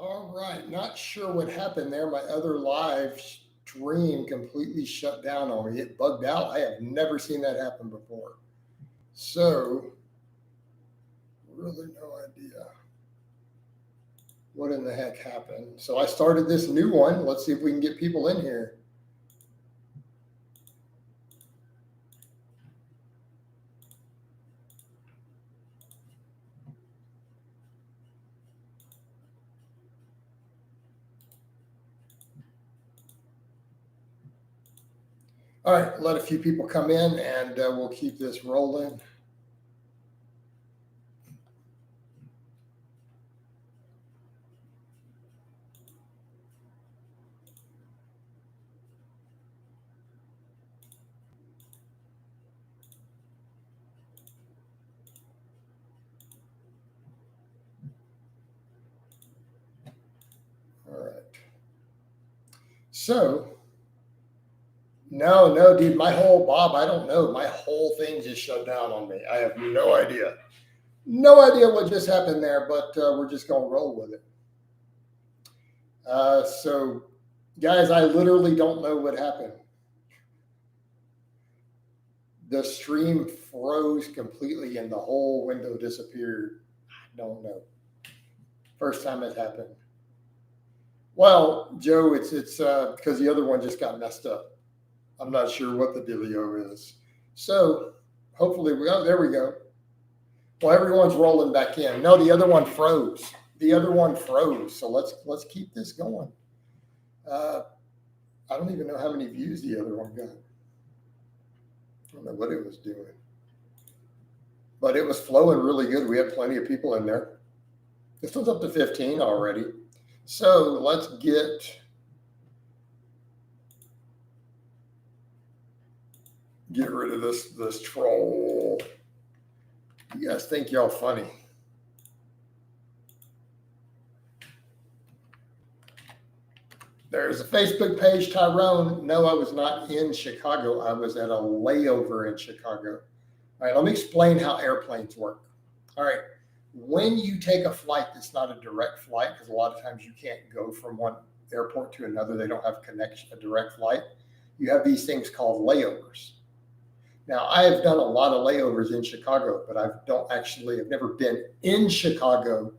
All right, not sure what happened there. My other live stream completely shut down on me. It bugged out. I have never seen that happen before. So, really no idea what in the heck happened. So I started this new one. Let's see if we can get people in here. All right, let a few people come in and we'll keep this rolling. All right. So, no, dude, Bob, I don't know. My whole thing just shut down on me. I have no idea. No idea what just happened there, but we're just going to roll with it. So, guys, I literally don't know what happened. The stream froze completely and the whole window disappeared. I don't know. First time it happened. Well, Joe, it's because the other one just got messed up. I'm not sure what the dealio is. So hopefully there we go. Well, everyone's rolling back in. No, the other one froze. So let's keep this going. I don't even know how many views the other one got. I don't know what it was doing. But it was flowing really good. We had plenty of people in there. This one's up to 15 already. So let's get rid of this troll. You guys think y'all funny. There's a Facebook page, Tyrone. No, I was not in Chicago. I was at a layover in Chicago. All right, let me explain how airplanes work. All right, when you take a flight that's not a direct flight, because a lot of times you can't go from one airport to another, they don't have a direct flight. You have these things called layovers. Now, I have done a lot of layovers in Chicago, but I've never been in Chicago.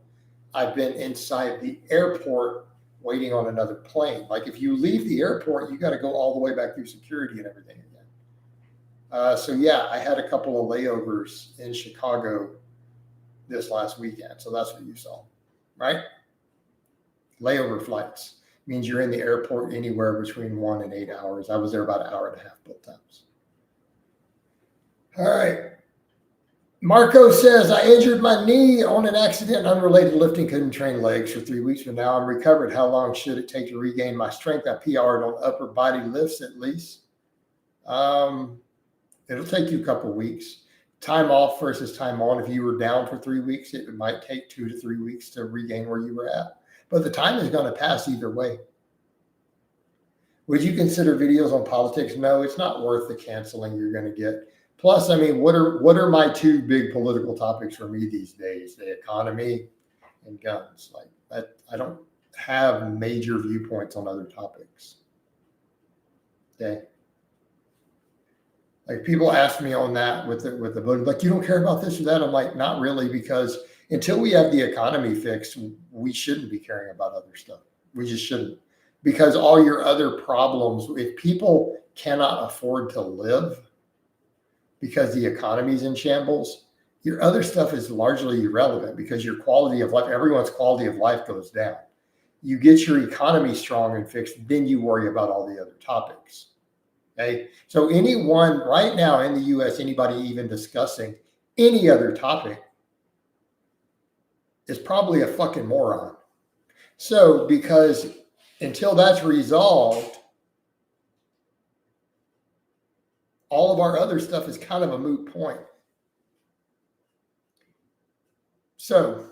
I've been inside the airport waiting on another plane. Like if you leave the airport, you got to go all the way back through security and everything again. So yeah, I had a couple of layovers in Chicago this last weekend. So that's what you saw, right? Layover flights means you're in the airport anywhere between 1 and 8 hours. I was there about an hour and a half both times. All right. Marco says, I injured my knee on an accident unrelated to lifting, couldn't train legs for 3 weeks, but now I'm recovered. How long should it take to regain my strength? I PR'd on upper body lifts at least. It'll take you a couple of weeks. Time off versus time on. If you were down for 3 weeks, it might take 2 to 3 weeks to regain where you were at. But the time is going to pass either way. Would you consider videos on politics? No, it's not worth the canceling you're going to get. Plus, I mean, what are my two big political topics for me these days? The economy and guns. Like I don't have major viewpoints on other topics. Okay. Like people ask me on that with the vote, like, you don't care about this or that. I'm like, not really, because until we have the economy fixed, we shouldn't be caring about other stuff. We just shouldn't, because all your other problems, if people cannot afford to live because the economy's in shambles, your other stuff is largely irrelevant because your quality of life, everyone's quality of life goes down. You get your economy strong and fixed, then you worry about all the other topics. Okay. So anyone right now in the US, anybody even discussing any other topic is probably a fucking moron. So because until that's resolved, all of our other stuff is kind of a moot point. So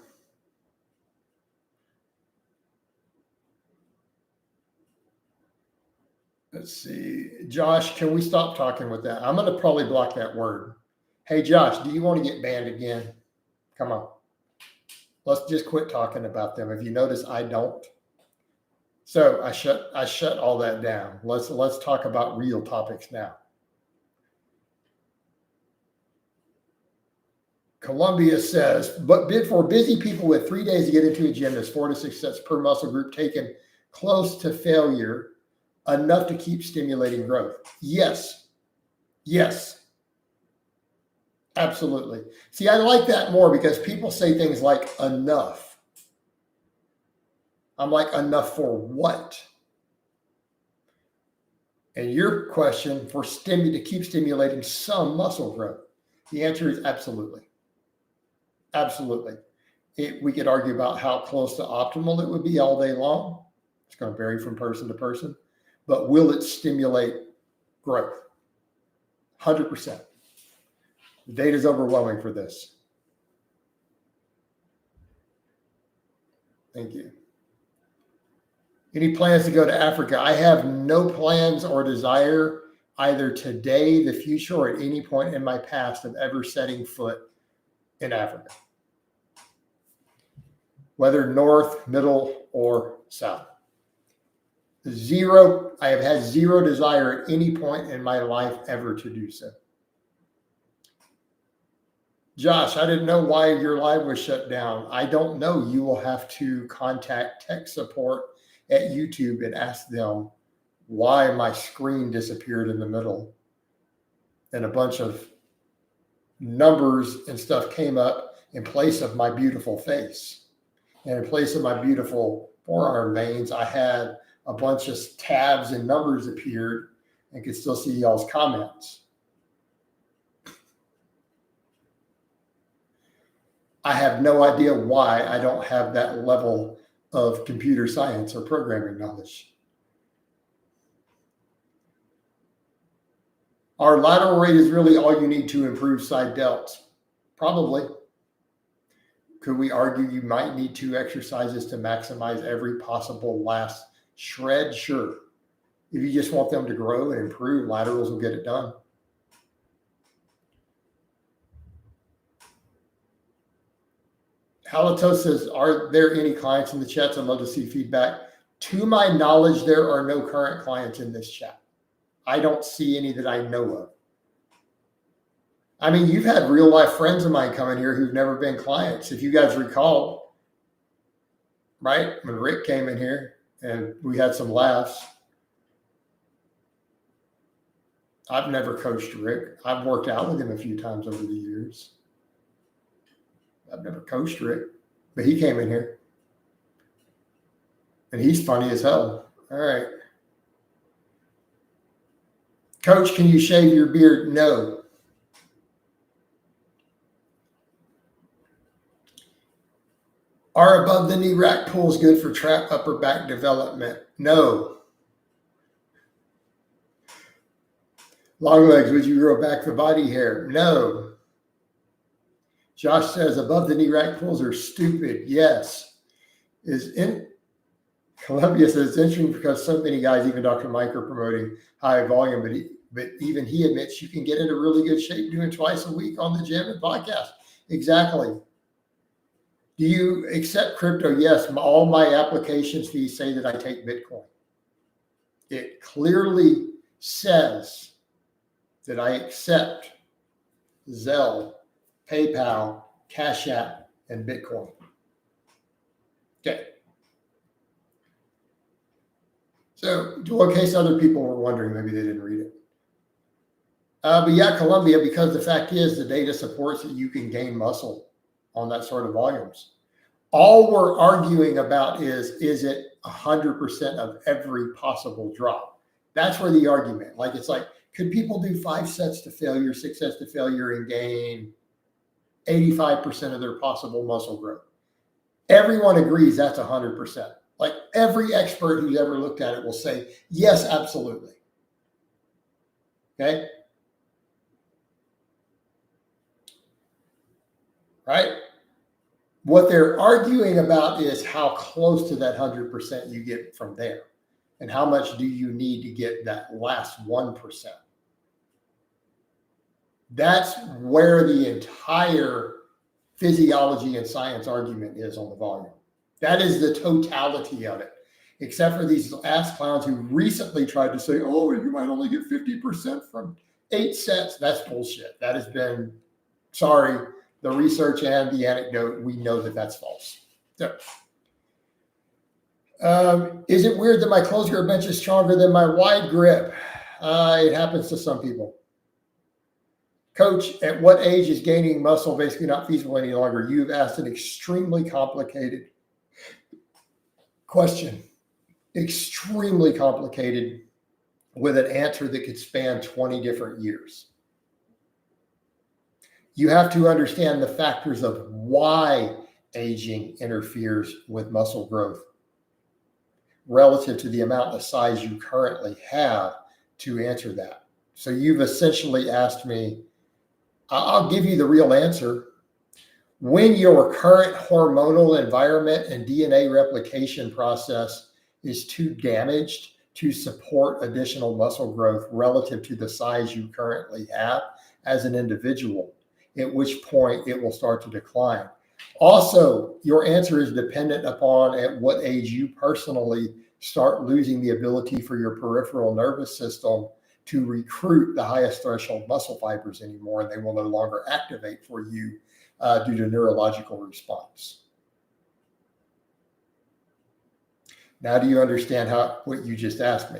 let's see. Josh, can we stop talking with that? I'm going to probably block that word. Hey, Josh, do you want to get banned again? Come on. Let's just quit talking about them. If you notice, I don't. So I shut all that down. Let's talk about real topics now. Columbia says, but for busy people with 3 days to get into a gym, there's 4 to 6 sets per muscle group taken close to failure, enough to keep stimulating growth. Yes. Absolutely. See, I like that more because people say things like enough. I'm like, enough for what? And your question for to keep stimulating some muscle growth. The answer is absolutely. Absolutely. We could argue about how close to optimal it would be all day long. It's going to vary from person to person. But will it stimulate growth? 100%. The data is overwhelming for this. Thank you. Any plans to go to Africa? I have no plans or desire either today, the future, or at any point in my past of ever setting foot in Africa. Whether north, middle, or south. I have had zero desire at any point in my life ever to do so. Josh, I didn't know why your live was shut down. I don't know. You will have to contact tech support at YouTube and ask them why my screen disappeared in the middle and a bunch of numbers and stuff came up in place of my beautiful face. And in place of my beautiful forearm veins, I had a bunch of tabs and numbers appeared and could still see y'all's comments. I have no idea why I don't have that level of computer science or programming knowledge. Our lateral rate is really all you need to improve side delts. Probably. Could we argue you might need 2 exercises to maximize every possible last shred? Sure. If you just want them to grow and improve, laterals will get it done. Halato says, are there any clients in the chats? I'd love to see feedback. To my knowledge, there are no current clients in this chat. I don't see any that I know of. I mean, you've had real life friends of mine come in here who've never been clients. If you guys recall, right? When Rick came in here and we had some laughs. I've never coached Rick. I've worked out with him a few times over the years. I've never coached Rick, but he came in here. And he's funny as hell. All right. Coach, can you shave your beard? No. Are above the knee rack pulls good for trap upper back development? No. Long legs, would you grow back the body hair? No. Josh says above the knee rack pulls are stupid. Yes. Columbia says it's interesting because so many guys, even Dr. Mike, are promoting high volume, but even he admits you can get into really good shape doing twice a week on the gym and podcast. Exactly. Do you accept crypto? Yes. All my application fees say that I take Bitcoin. It clearly says that I accept Zelle, PayPal, Cash App, and Bitcoin. Okay. So, in case other people were wondering, maybe they didn't read it. But yeah, Columbia, because the fact is the data supports that you can gain muscle on that sort of volumes. All we're arguing about is it 100% of every possible drop? That's where the argument, it's like, could people do 5 sets to failure, 6 sets to failure and gain 85% of their possible muscle growth? Everyone agrees that's 100%. Like every expert who's ever looked at it will say, yes, absolutely. Okay. Right. What they're arguing about is how close to that 100% you get from there. And how much do you need to get that last 1%? That's where the entire physiology and science argument is on the volume. That is the totality of it, except for these ass clowns who recently tried to say, oh, you might only get 50% from 8 sets. That's bullshit. That has been, sorry, the research and the anecdote, we know that that's false. So, is it weird that my closed grip bench is stronger than my wide grip? It happens to some people. Coach, at what age is gaining muscle basically not feasible any longer? You've asked an extremely complicated question. Extremely complicated, with an answer that could span 20 different years. You have to understand the factors of why aging interferes with muscle growth relative to the amount of size you currently have to answer that. So you've essentially asked me, I'll give you the real answer. When your current hormonal environment and DNA replication process is too damaged to support additional muscle growth relative to the size you currently have as an individual, at which point it will start to decline. Also, your answer is dependent upon at what age you personally start losing the ability for your peripheral nervous system to recruit the highest threshold muscle fibers anymore, and they will no longer activate for you due to neurological response. Now, do you understand what you just asked me?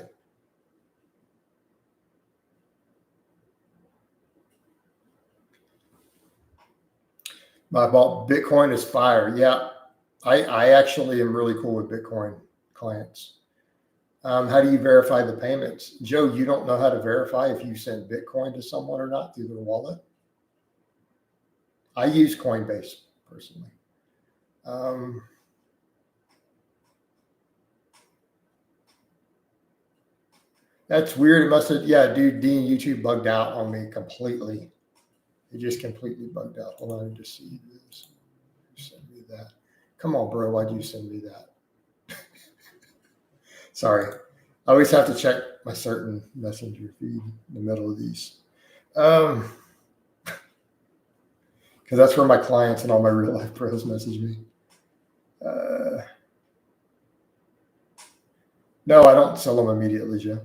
My Bitcoin is fire. Yeah, I actually am really cool with Bitcoin clients. How do you verify the payments? Joe, you don't know how to verify if you send Bitcoin to someone or not through their wallet? I use Coinbase personally. That's weird. It must have, yeah, dude, Dean, YouTube bugged out on me completely. It just completely bugged out. Hold on, just see this. Send me that. Come on, bro. Why'd you send me that? Sorry. I always have to check my certain messenger feed in the middle of these. Because that's where my clients and all my real life pros message me. No, I don't sell them immediately, Joe.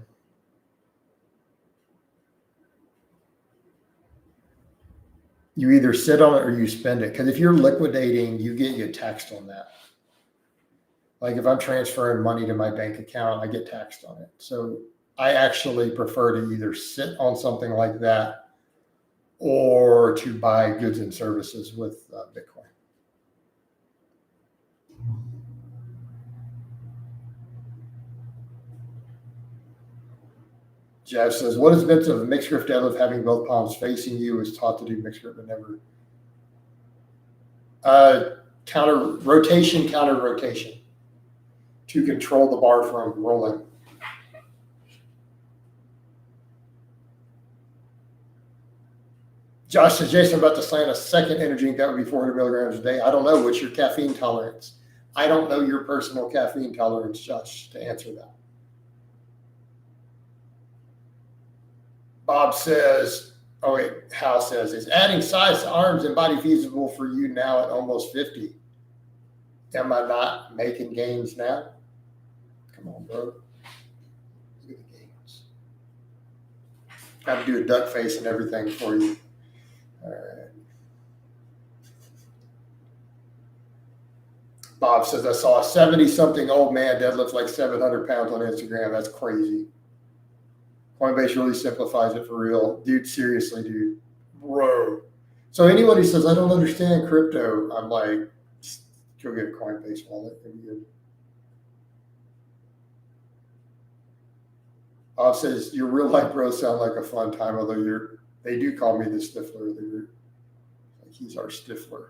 You either sit on it or you spend it. Because if you're liquidating, you get taxed on that. Like if I'm transferring money to my bank account, I get taxed on it. So I actually prefer to either sit on something like that or to buy goods and services with Bitcoin. Jeff says, what is the benefit of a mixed grip deadlift having both palms facing you? Is taught to do mixed grip, but never. Counter rotation to control the bar from rolling. Josh says, Jason, I'm about to sign a second energy drink. That would be 400 milligrams a day. I don't know. What's your caffeine tolerance? I don't know your personal caffeine tolerance, Josh, to answer that. Bob says, oh wait, Hal says, is adding size to arms and body feasible for you now at almost 50? Am I not making gains now? Come on, bro. Look at the gains. Got to do a duck face and everything for you. All right. Bob says, I saw a 70-something old man deadlift like 700 pounds on Instagram. That's crazy. Coinbase really simplifies it for real. Dude, seriously, dude. Bro. So anyone who says, I don't understand crypto, I'm like, just go get a Coinbase wallet. It'll be good. Bob says, your real life bros sound like a fun time, although they do call me the Stifler of the group. Like he's our Stifler.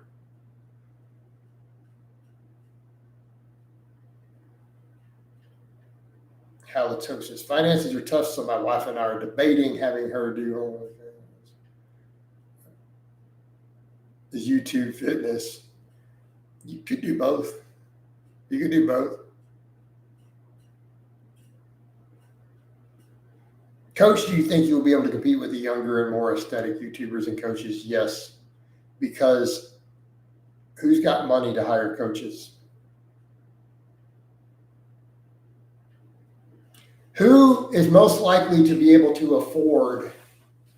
Halitosis. Finances are tough, so my wife and I are debating having her do OnlyFans. Is YouTube fitness? You could do both. You could do both. Coach, do you think you'll be able to compete with the younger and more aesthetic YouTubers and coaches? Yes, because Who's got money to hire coaches? Who is most likely to be able to afford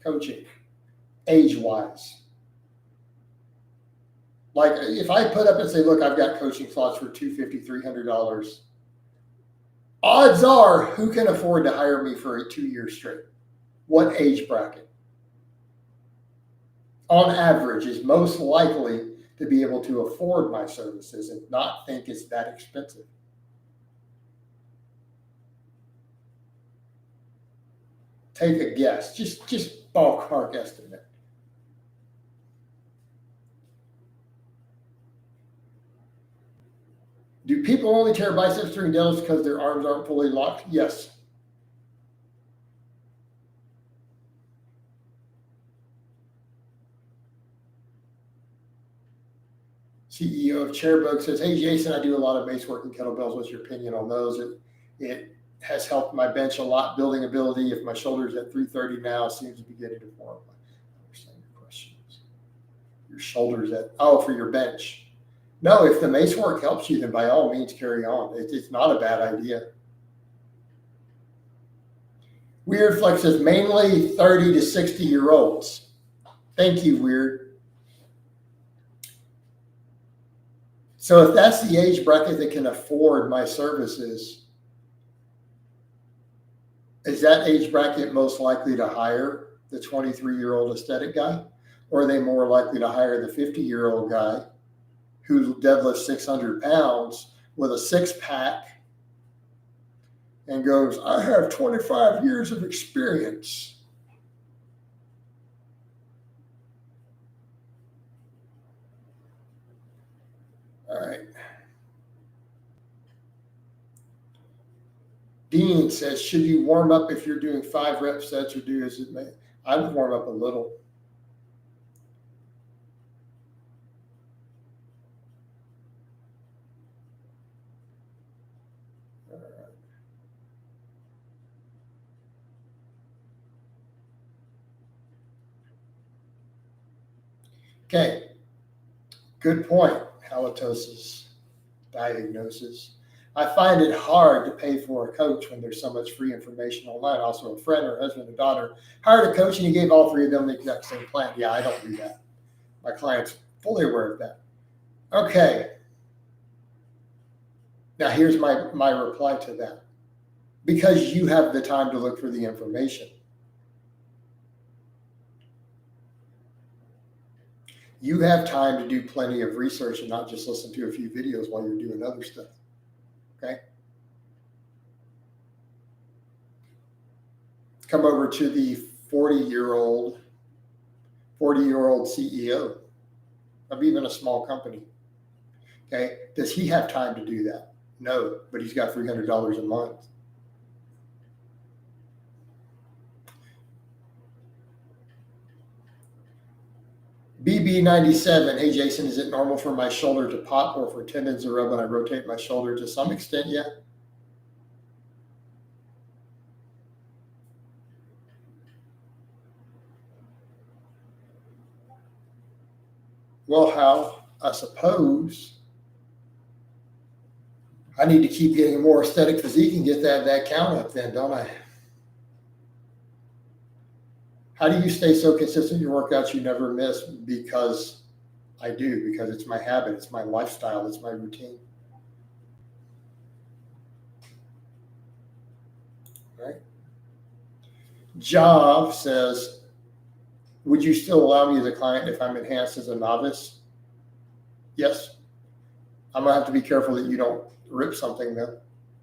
coaching, age-wise? Like if I put up and say, look, I've got coaching slots for $250, $300, odds are, who can afford to hire me for a 2 year straight? What age bracket, on average, is most likely to be able to afford my services and not think it's that expensive? Take a guess, just ballpark estimate. Do people only tear biceps during deadlifts because their arms aren't fully locked? Yes. CEO of Chairbook says, hey, Jason, I do a lot of base work and kettlebells. What's your opinion on those? It has helped my bench a lot, building ability. If my shoulder's at 330 now, it seems to be getting to form. I understand your questions. Your shoulders at, for your bench. No, if the mace work helps you, then by all means carry on. It's not a bad idea. Weird Flex says mainly 30 to 60-year-olds. Thank you, Weird. So if that's the age bracket that can afford my services, is that age bracket most likely to hire the 23-year-old aesthetic guy? Or are they more likely to hire the 50-year-old guy who deadlifts 600 pounds with a six-pack and goes, I have 25 years of experience? All right. Dean says, should you warm up if you're doing 5 rep sets or do as it may? I would warm up a little. Okay, good point. Halitosis diagnosis. I find it hard to pay for a coach when there's so much free information online. Also, a friend or husband or daughter hired a coach and he gave all 3 of them the exact same plan. Yeah, I don't do that. My client's fully aware of that. Okay. Now, here's my reply to that. Because you have the time to look for the information. You have time to do plenty of research and not just listen to a few videos while you're doing other stuff. Okay? Come over to the 40-year-old CEO of even a small company. Okay? Does he have time to do that? No, but he's got $300 a month. BB97, hey Jason, is it normal for my shoulder to pop or for tendons to rub when I rotate my shoulder? To some extent, yeah. Well, how? I suppose I need to keep getting a more aesthetic physique and get that count up then, don't I? How do you stay so consistent in your workouts you never miss? Because I do, because it's my habit, it's my lifestyle, it's my routine. All right. Jav says, would you still allow me as a client if I'm enhanced as a novice? Yes. I'm going to have to be careful that you don't rip something though.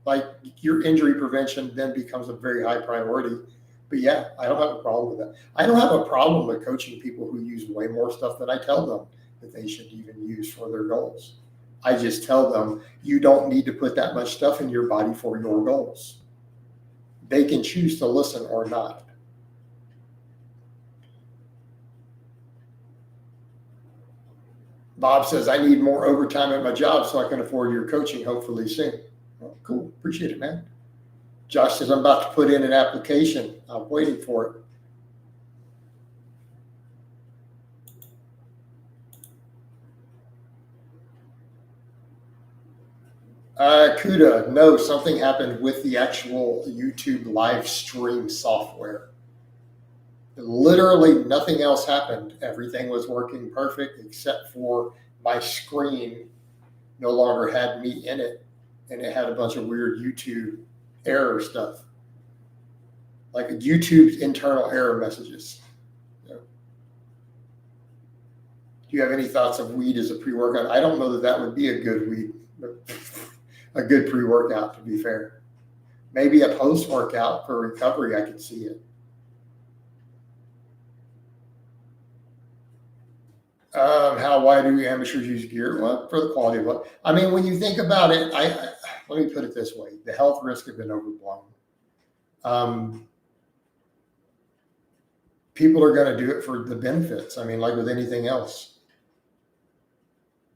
Like your injury prevention then becomes a very high priority. But yeah, I don't have a problem with that. I don't have a problem with coaching people who use way more stuff than I tell them that they should even use for their goals. I just tell them, you don't need to put that much stuff in your body for your goals. They can choose to listen or not. Bob says, I need more overtime at my job so I can afford your coaching hopefully soon. Well, cool. Appreciate it, man. Josh says, I'm about to put in an application. I'm waiting for it. Kuda, no, something happened with the actual YouTube live stream software. Literally nothing else happened. Everything was working perfect except for my screen no longer had me in it, and it had a bunch of weird YouTube error stuff, like YouTube's internal error messages. Do you have any thoughts of weed as a pre-workout? I don't know that that would be a good weed, a good pre-workout, to be fair. Maybe a post-workout for recovery, I could see it. Why do amateurs use gear? Well, for the quality of life. I mean, when you think about it, let me put it this way: the health risks have been overblown. People are going to do it for the benefits. I mean, like with anything else,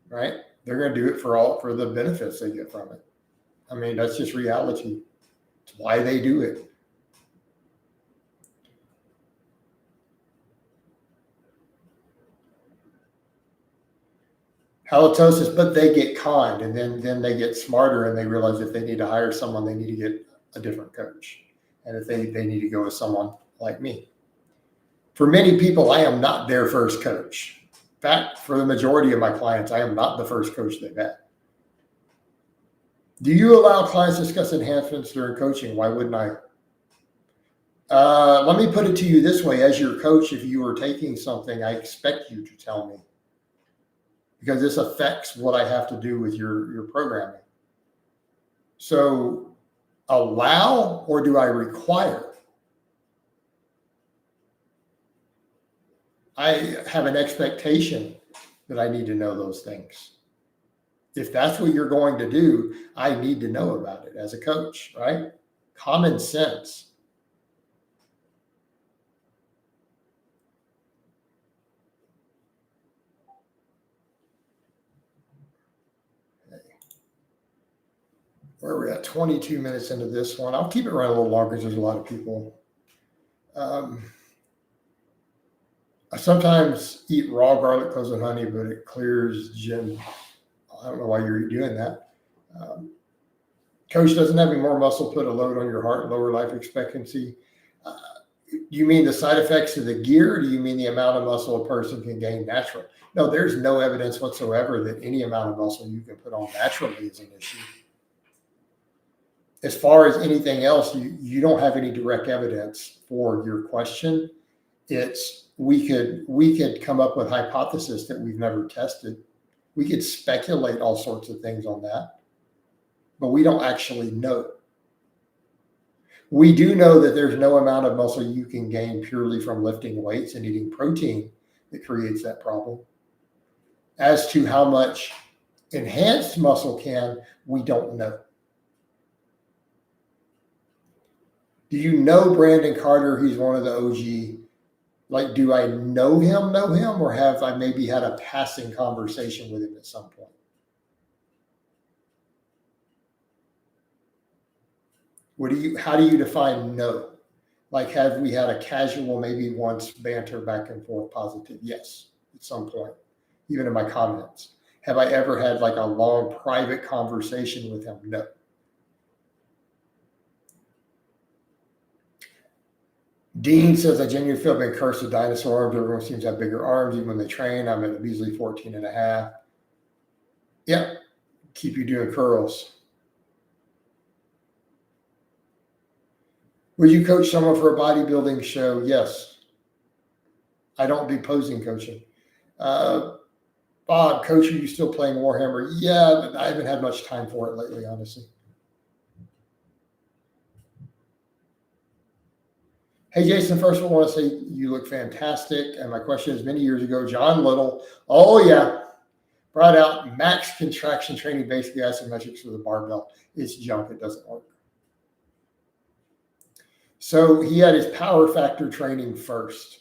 right? They're going to do it for the benefits they get from it. I mean, that's just reality. It's why they do it. Halitosis, but they get conned, and then they get smarter, and they realize if they need to hire someone, they need to get a different coach, and if they need to go with someone like me. For many people, I am not their first coach. In fact, for the majority of my clients, I am not the first coach they've had. Do you allow clients to discuss enhancements during coaching? Why wouldn't I? Let me put it to you this way: as your coach, if you are taking something, I expect you to tell me, because this affects what I have to do with your programming. So, allow, or do I require? I have an expectation that I need to know those things. If that's what you're going to do, I need to know about it as a coach, right? Common sense. Where are we at? 22 minutes into this one. I'll keep it running a little longer because there's a lot of people. I sometimes eat raw garlic cloves and honey, but it clears gin. I don't know why you're doing that. Coach, doesn't having more muscle put a load on your heart and lower life expectancy? Do you mean the side effects of the gear, or do you mean the amount of muscle a person can gain naturally? No, there's no evidence whatsoever that any amount of muscle you can put on naturally is an issue. As far as anything else, you don't have any direct evidence for your question. We could come up with hypothesis that we've never tested. We could speculate all sorts of things on that, but we don't actually know. We do know that there's no amount of muscle you can gain purely from lifting weights and eating protein that creates that problem. As to how much enhanced muscle can, we don't know. Do you know Brandon Carter? He's one of the OG. Like, do I know him, or have I maybe had a passing conversation with him at some point? How do you define know? Like, have we had a casual, maybe once banter back and forth positive? Yes, at some point, even in my comments. Have I ever had like a long private conversation with him? No. Dean says, I genuinely feel I've been cursed with dinosaur arms. Everyone seems to have bigger arms even when they train. I'm at a measly 14 and a half. Yep. Keep you doing curls. Would you coach someone for a bodybuilding show? Yes. I don't do posing coaching. Bob, coach, are you still playing Warhammer? Yeah, but I haven't had much time for it lately, honestly. Hey, Jason, first of all, I want to say you look fantastic. And my question is, many years ago, John Little, brought out max contraction training, basically isometrics for the barbell. It's junk. It doesn't work. So he had his power factor training first.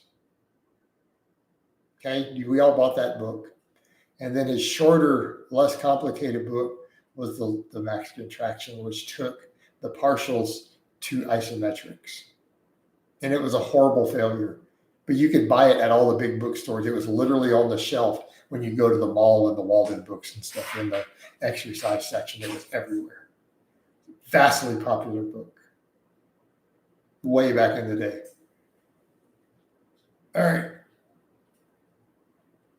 Okay, we all bought that book. And then his shorter, less complicated book was the max contraction, which took the partials to isometrics. And it was a horrible failure but you could buy it at all the big bookstores. It was literally on the shelf when you go to the mall and the Walden books and stuff in the exercise section. It was everywhere. Vastly popular book. Way back in the day. All right.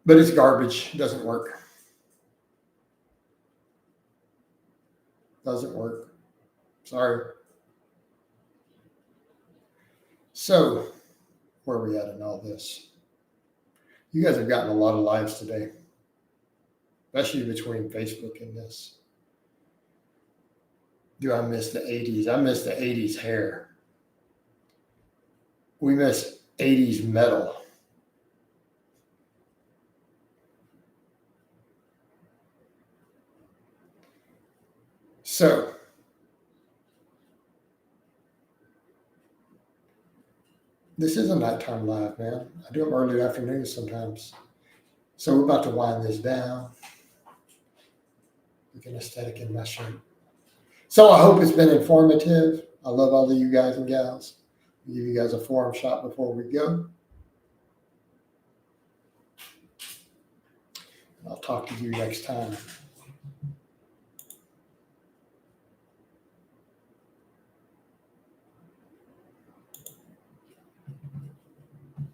But it's garbage. It doesn't work. Doesn't work. Sorry. So, where are we at in all this? You guys have gotten a lot of lives today, especially between Facebook and this. Do I miss the 80s? I miss the 80s hair. We miss 80s metal. So, this is a nighttime live, man. I do them early afternoons sometimes. So we're about to wind this down. Looking aesthetic in my shirt. So I hope it's been informative. I love all of you guys and gals. I'll give you guys a forum shot before we go. I'll talk to you next time.